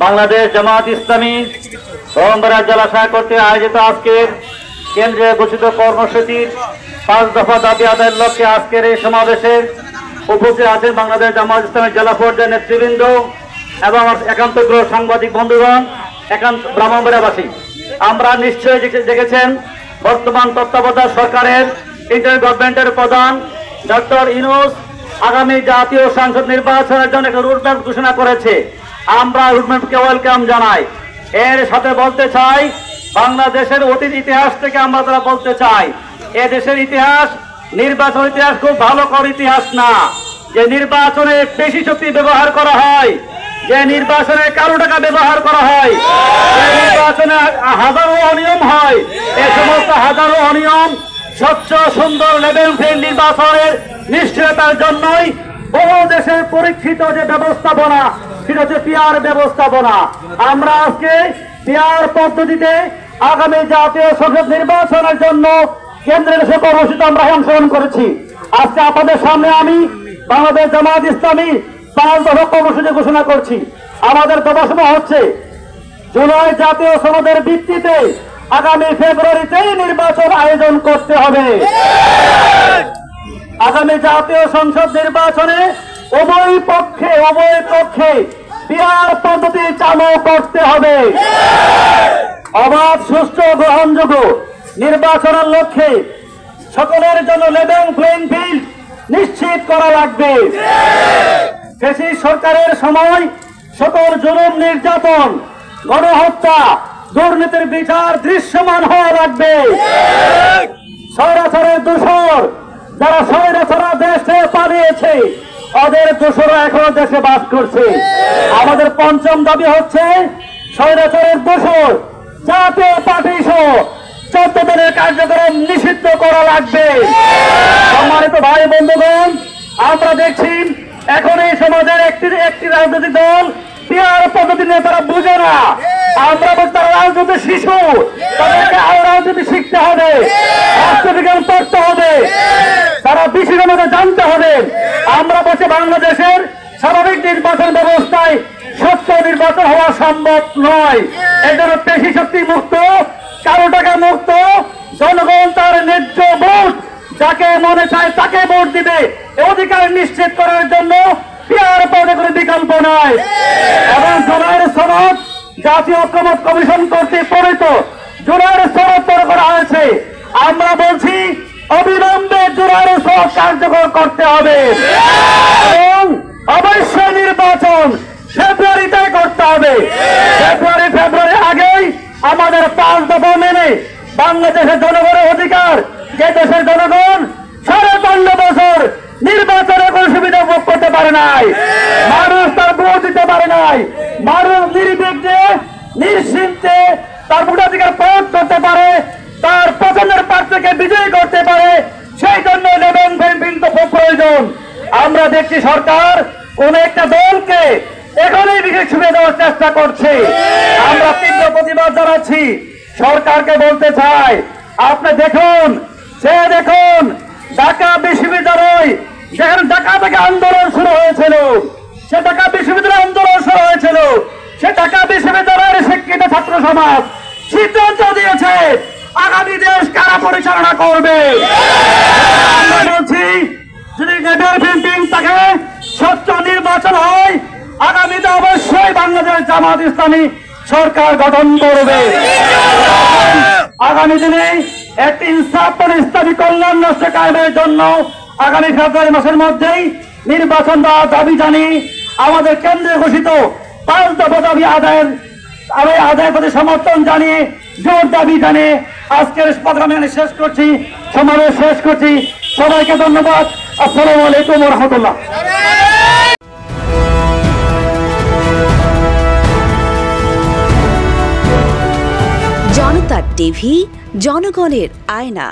বাংলাদেশ জামাত ইসলামী ব্রাহ্মণবাড়িয়া জেলা শাখা কর্তৃক আয়োজিত আজকের কেন্দ্রীয় ঘোষিত কর্মসূচির 5 দফা দাবি আদায়ের লক্ষ্যে আজকের এই সমাবেশে উপস্থিত আছেন বাংলাদেশ জামাত ইসলামের জেলা পর্যায়ের নেতৃবৃন্দ এবং একান্ত সাংবাদিক বন্ধুগণ, একান্ত ব্রাহ্মণবাড়িয়াবাসী। আমরা নিশ্চয়ই দেখেছেন বর্তমান তত্ত্বাবধায়ক সরকারের ইন্টারিম গভর্নমেন্টের প্রধান ডক্টর ইউনূস আগামী জাতীয় সংসদ নির্বাচনের জন্য একটা রুটম্যাপ ঘোষণা করেছে। আমরা রুটম্যাপকে ওয়েলকাম জানাই। এর সাথে বলতে চাই, বাংলাদেশের অতীত ইতিহাস থেকে আমরা তারা বলতে চাই, এ দেশের ইতিহাস, নির্বাচন ইতিহাস খুব ভালো ইতিহাস না। যে নির্বাচনে পেশি শক্তি ব্যবহার করা হয়, যে নির্বাচনে কালো টাকা ব্যবহার করা হয়, যে নির্বাচনে হাজারো অনিয়ম হয়, এ সমস্ত হাজারো অনিয়ম স্বচ্ছ সুন্দর লেভেল ফিল্ড নির্বাচনের নিশ্চয়তার জন্যই বহু দেশের পরীক্ষিত যে ব্যবস্থাপনা, সেটা হচ্ছে পিআর ব্যবস্থাপনা। আমরা আজকে পিআর পদ্ধতিতে আগামী জাতীয় সংসদ নির্বাচনের জন্য কেন্দ্রের সে কর্মসূচিতে আমরা অংশগ্রহণ করেছি। আজকে আপনাদের সামনে আমি বাংলাদেশ জামাত ইসলামী 5 দফা কর্মসূচি ঘোষণা করছি। আমাদের দফাসমূহ হচ্ছে, জুলাই জাতীয় সনদের ভিত্তিতে আগামী ফেব্রুয়ারিতেই নির্বাচন আয়োজন করতে হবে। আগামী জাতীয় সংসদ নির্বাচনে উভয় পক্ষে পিআর পদ্ধতি চালু করতে হবে। অবাধ, সুষ্ঠু, গ্রহণযোগ্য নির্বাচনের লক্ষ্যে সকলের জন্য লেভেল প্লেইং ফিল্ড নিশ্চিত করা লাগবে। ফ্যাসিস্ট সরকারের সময় সকল জুলুম, নির্যাতন, গণহত্যা, দুর্নীতির বিচার দৃশ্যমান হওয়া লাগবে। স্বৈরাচারের দোষর যারা স্বৈরাচারা দেশে পালিয়েছে, ওদের দোষরা এখনো দেশে বাস করছে। আমাদের 5ম দাবি হচ্ছে, স্বৈরাচারের দোষর জাতীয় পার্টি সহ 14 দিনের কার্যক্রম নিষিদ্ধ করা লাগবে। সম্মানিত ভাই বন্ধুগণ, আমরা দেখছি এখন এই সমাজের একটি রাজনৈতিক দল পিআর পদ্ধতি নিয়ে তারা বুঝে না। আমরা বলছি তারা রাজনৈতিক শিশু, তাদেরকে আরো রাজনীতি শিখতে হবে, রাষ্ট্রবিজ্ঞান পড়তে হবে, তারা বিষয়ের মধ্যে জানতে হবে। আমরা বলছি বাংলাদেশের স্বাভাবিক নির্বাচন ব্যবস্থায় স্বচ্ছ নির্বাচন হওয়া সম্ভব নয়। এই জন্য পেশি শক্তি মুক্ত, কালো টাকা মুক্ত, জনগণ তার ন্যায্য ভোট যাকে মনে চায় তাকে ভোট দিবে, অধিকার নিশ্চিত করার জন্য পিআর পদে কোনো বিকল্প নয়। এবং জুলাইয়ের সনদ জাতীয় ঐক্যমত্য কমিশন কর্তৃক প্রণীত জুলাইয়ের সনদ তৈরি করা হয়েছে। আমরা বলছি অবিলম্বে জুলাইয়ের সনদ কার্যকর করতে হবে এবং অবশ্যই নির্বাচন ফেব্রুয়ারিতে করতে হবে। ফেব্রুয়ারি আগেই আমাদের 5 দফা মেনে বাংলাদেশের জনগণের অধিকার, যে দেশের জনগণ 15.5 বছর নির্বাচনে কোন সুবিধা ভোগ করতে পারে নাই, মানুষ তার ভোট দিতে পারে নাই, মানুষ নির্বিঘ্নে নিশ্চিন্তে তার ভোটাধিকার প্রয়োগ করতে পারে, তার পছন্দের প্রার্থীকে বিজয়ী করতে পারে, সেই জন্য লেভেল প্লেইং ফিল্ড খুব প্রয়োজন। আমরা দেখছি সরকার কোন একটা দলকে এখনই বিশেষ সুবিধা দেওয়ার চেষ্টা করছে। আমরা তীব্র প্রতিবাদ জানাচ্ছি। সরকারকে বলতে চাই, আপনি দেখুন ঢাকা বিশ্ববিদ্যালয়, যেখানে ঢাকা থেকে আন্দোলন শুরু হয়েছিল, সে ঢাকা বিশ্ববিদ্যালয় আন্দোলন শুরু হয়েছিল, সে ঢাকা বিশ্ববিদ্যালয়ের শিক্ষিত ছাত্র সমাজ সিদ্ধান্ত দিয়েছে আগামী দেশ কারা পরিচালনা করবে। আমরা বলছি, যদি লেভেল প্লেইং থাকে, স্বচ্ছ নির্বাচন হয়, আগামীতে অবশ্যই বাংলাদেশ জামাত ইসলামী সরকার গঠন করবে। আগামী দিনে একটি ইনসাফপূর্ণ ইসলামী কল্যাণ রাষ্ট্র কায়েমের জন্য আগামী ফেব্রুয়ারি মাসের মধ্যেই নির্বাচন দেওয়ার দাবি জানিয়ে আমাদের কেন্দ্রে ঘোষিত 5 দফা দাবি আদায়ের প্রতি সমর্থন জানিয়ে, জোর দাবি জানিয়ে আজকের প্রোগ্রাম শেষ করছি, সমাবেশ শেষ করছি। সবাইকে ধন্যবাদ। আসসালামু আলাইকুম ওয়া রাহমাতুল্লাহ। জনতা টিভি, জনগণের আয়না।